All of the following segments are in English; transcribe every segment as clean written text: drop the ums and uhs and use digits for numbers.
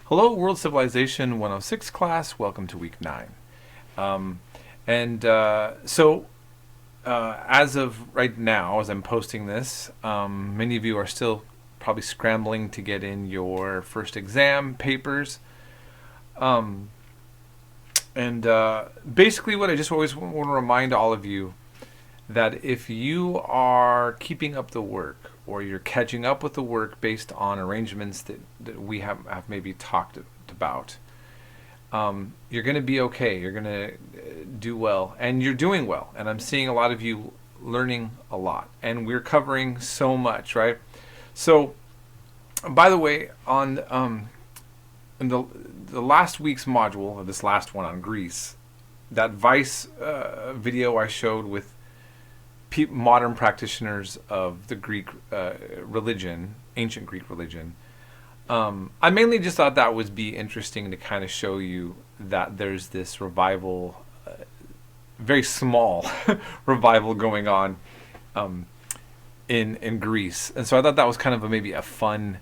Hello, World Civilization 106 class. Welcome to week 9. As of right now, as I'm posting this, many of you are still probably scrambling to get in your first exam papers. Basically, what I just always want to remind all of you that if you are keeping up the work or you're catching up with the work based on arrangements that we have maybe talked about, you're going to be okay. You're going to do well, and you're doing well. And I'm seeing a lot of you learning a lot, and we're covering so much, right? So, by the way, on in the last week's module, or this last one on Greece, that Vice video I showed with modern practitioners of the Greek religion, ancient Greek religion, I mainly just thought that would be interesting to kind of show you that there's this revival, very small revival going on in Greece. And so I thought that was kind of maybe a fun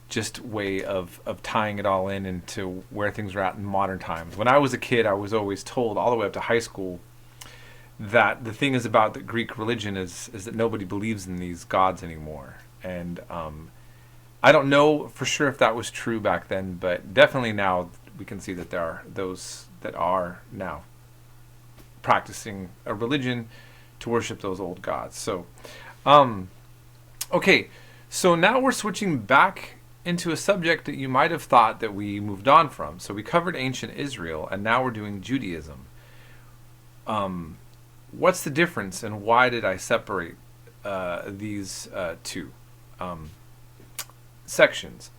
just way of tying it all in into where things are at in modern times. When I was a kid, I was always told all the way up to high school that the thing is about the Greek religion is that nobody believes in these gods anymore. And I don't know for sure if that was true back then, but definitely now we can see that there are those that are now practicing a religion to worship those old gods. So, okay, so now we're switching back into a subject that you might have thought that we moved on from. So we covered ancient Israel, and now we're doing Judaism. What's the difference, and why did I separate these two sections?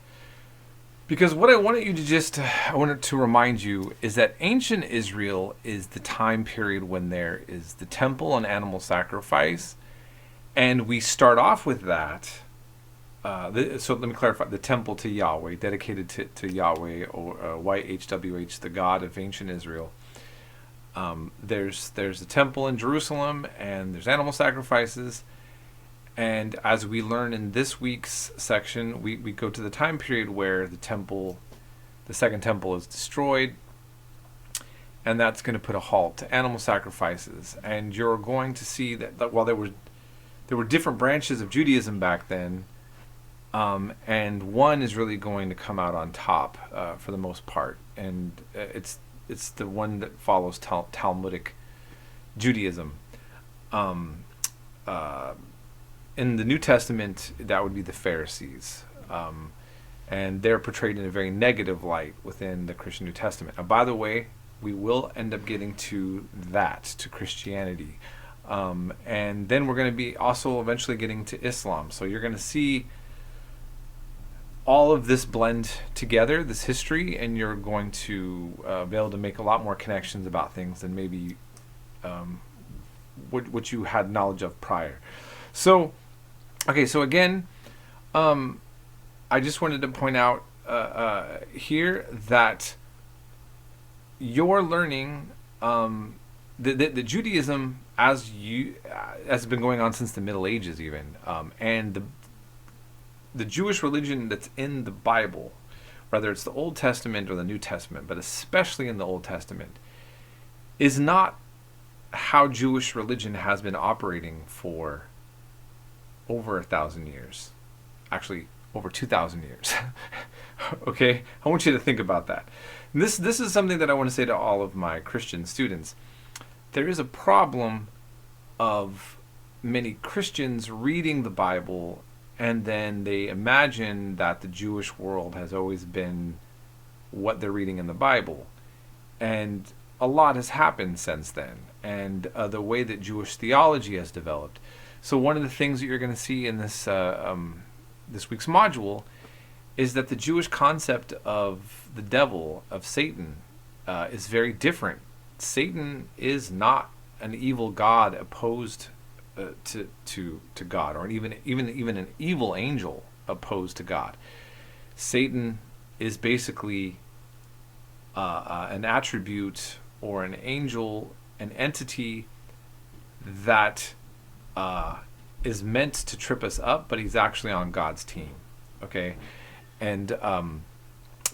Because what I wanted to remind you is that ancient Israel is the time period when there is the temple and animal sacrifice, and we start off with that. So let me clarify: the temple to Yahweh, dedicated to Yahweh, or YHWH, the God of ancient Israel. There's the temple in Jerusalem, and there's animal sacrifices. And as we learn in this week's section, we go to the time period where the second temple is destroyed, and that's going to put a halt to animal sacrifices. And you're going to see that while there were different branches of Judaism back then, and one is really going to come out on top for the most part, and it's the one that follows Talmudic Judaism. In the New Testament, that would be the Pharisees. And they're portrayed in a very negative light within the Christian New Testament. Now, by the way, we will end up getting to that, to Christianity. And then we're going to be also eventually getting to Islam. So you're going to see all of this blend together, this history, and you're going to be able to make a lot more connections about things than maybe what you had knowledge of prior. So, okay, so again, I just wanted to point out here that you're learning the Judaism has been going on since the Middle Ages even, and the Jewish religion that's in the Bible, whether it's the Old Testament or the New Testament, but especially in the Old Testament, is not how Jewish religion has been operating for over 1,000 years. Actually, over 2,000 years. Okay? I want you to think about that. And this is something that I want to say to all of my Christian students. There is a problem of many Christians reading the Bible, and then they imagine that the Jewish world has always been what they're reading in the Bible. And a lot has happened since then, and the way that Jewish theology has developed. So one of the things that you're going to see in this week's module is that the Jewish concept of the devil, of Satan, is very different. Satan is not an evil god opposed to God, or even an evil angel opposed to God. Satan is basically an attribute or an angel, an entity that is meant to trip us up, but he's actually on God's team. Okay, and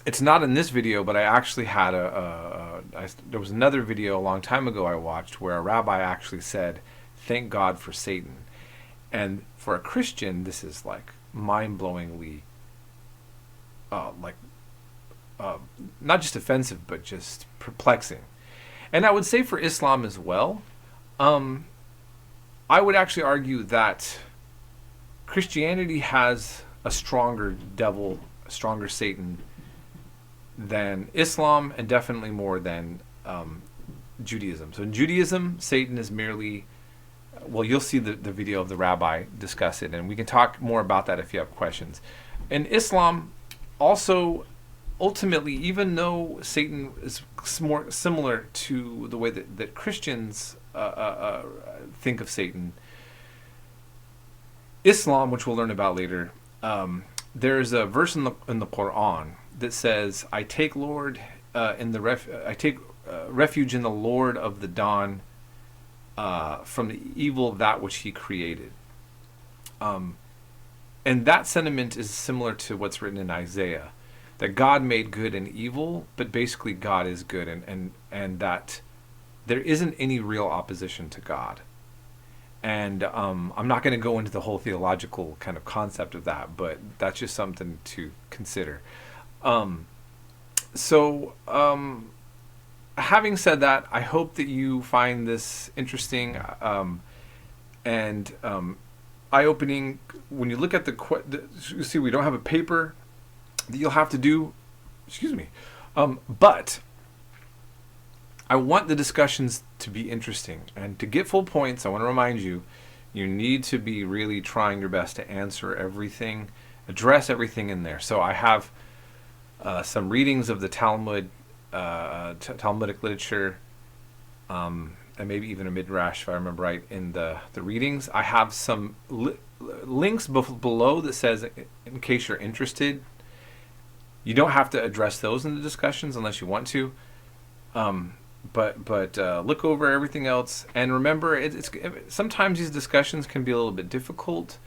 it's not in this video, but I actually had there was another video a long time ago I watched where a rabbi actually said, "Thank God for Satan." And for a Christian, this is like mind-blowingly, not just offensive, but just perplexing. And I would say for Islam as well, I would actually argue that Christianity has a stronger devil, a stronger Satan than Islam, and definitely more than Judaism. So in Judaism, Satan is merely, well, you'll see the video of the rabbi discuss it, and we can talk more about that if you have questions. In Islam, also, ultimately, even though Satan is more similar to the way that Christians think of Satan, Islam, which we'll learn about later, there's a verse in the Quran that says, "I take refuge in the Lord of the dawn from the evil of that which He created." And that sentiment is similar to what's written in Isaiah, that God made good and evil, but basically God is good, and that there isn't any real opposition to God. And I'm not going to go into the whole theological kind of concept of that, but that's just something to consider. Having said that, I hope that you find this interesting and eye-opening. When you look at you see we don't have a paper that you'll have to do, but I want the discussions to be interesting, and to get full points, I want to remind you, you need to be really trying your best to answer everything, address everything in there. So I have some readings of the Talmud, Talmudic literature, and maybe even a midrash, if I remember right, in the readings. I have some links below that says, in case you're interested. You don't have to address those in the discussions unless you want to. But look over everything else, and remember, sometimes these discussions can be a little bit difficult,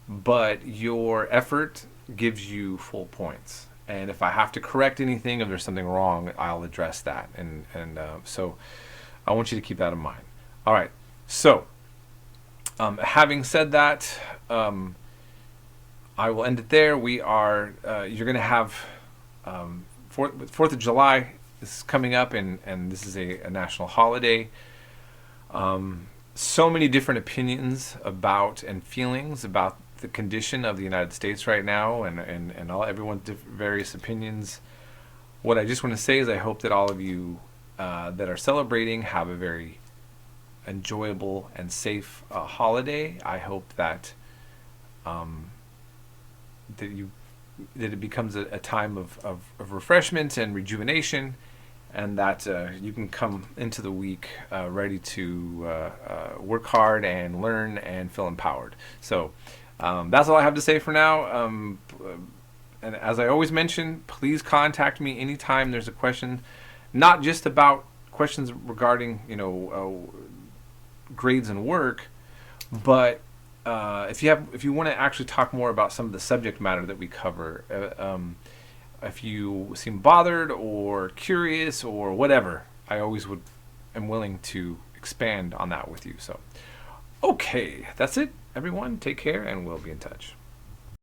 but your effort gives you full points. And if I have to correct anything, if there's something wrong, I'll address that. And so I want you to keep that in mind. All right. So having said that, I will end it there. You're going to have 4th of July is coming up, and this is a national holiday. So many different opinions about and feelings about the condition of the United States right now, and everyone's various opinions. What I just want to say is I hope that all of you that are celebrating have a very enjoyable and safe holiday. I hope that that it becomes a time of refreshment and rejuvenation, and that you can come into the week ready to work hard and learn and feel empowered. So that's all I have to say for now. And as I always mention, please contact me anytime there's a question, not just about questions regarding grades and work, but if you want to actually talk more about some of the subject matter that we cover, if you seem bothered or curious or whatever, I always am willing to expand on that with you. So, okay, that's it, everyone. Take care, and we'll be in touch.